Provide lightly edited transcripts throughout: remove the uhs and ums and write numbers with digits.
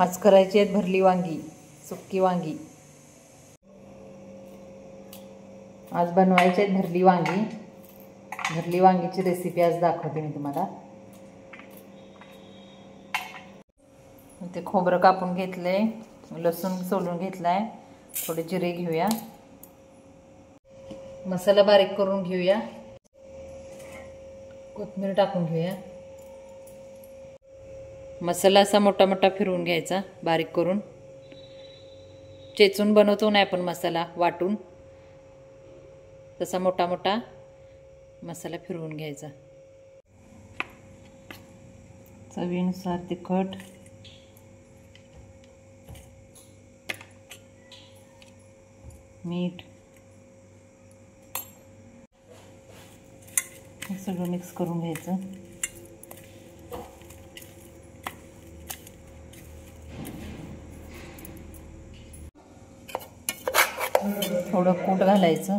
आज करायची आहेत भरली वांगी, सुक्की वांगी। आज बनवायची आहेत भरली वांगी। भरली वांगीची रेसिपी आज दाखवते मी तुम्हाला। ते खोबरं कापून घेतले, लसूण सोलून घेतलाय, थोडे जिरे घेऊया, मसाला बारीक करून घेऊया, कोथिंबीर टाकून घेऊया। मसाला असा मोठा मोठा फिरवून घ्यायचा, बारीक करून। चेचून बनवतो ना आपण मसाला, वाटून, तसा मोठा मोठा मसाला फिरवून घ्यायचा। चवीनुसार तिखट, मीठ, हे सगळं मिक्स करून घ्यायचं। थोडं कूट घालायचं,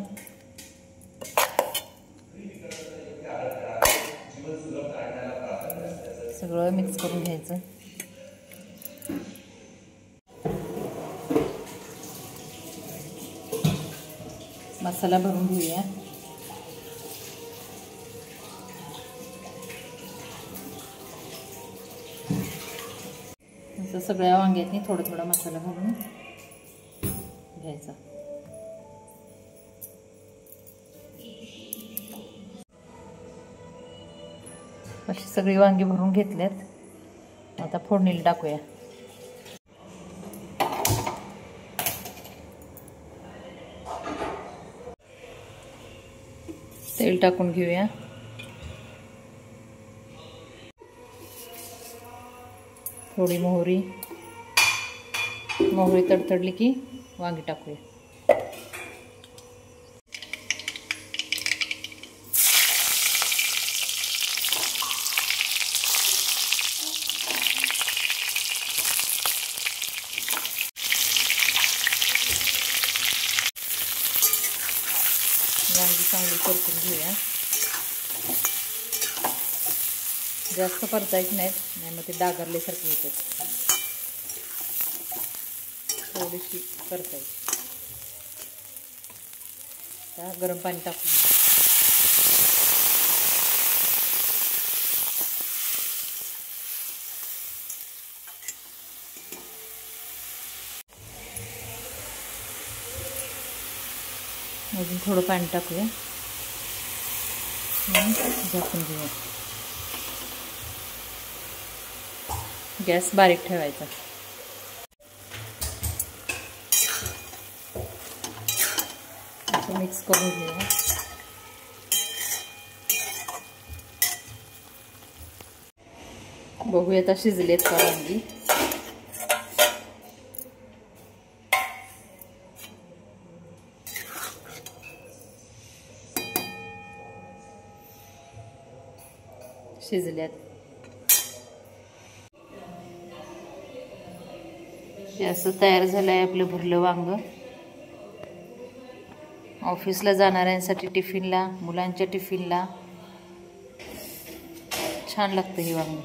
सगळं मिक्स करून घ्यायचं। मसाला भरून घेऊया। असं सगळ्या वांग्यातनी थोडा थोडा मसाला घालून घ्यायचा। अशी सगळी वांगी भरून घेतल्यात। आता फोडणीला टाकूया। तेल टाकून घेऊया। थोडी मोहरी तडतडली की वांगी टाकूया। वांगी चांगली परतून घेऊया। जास्त परतायची नाहीत, नाही मग ते डागारल्यासारखे होतात। थोडीशी परतायची। त्या गरम पाणी टाकून अजून थोडं पाणी टाकूया, झाकून घेऊया। गॅस बारीक ठेवायचा। मिक्स करून घेऊया। बघूया आता शिजलेत का वांगी। शिजल्यात। हे असं तयार झालंय आपलं भरलं वांग। ऑफिसला जाणाऱ्यांसाठी टिफिनला, मुलांच्या टिफिनला छान लागतं हे वांग।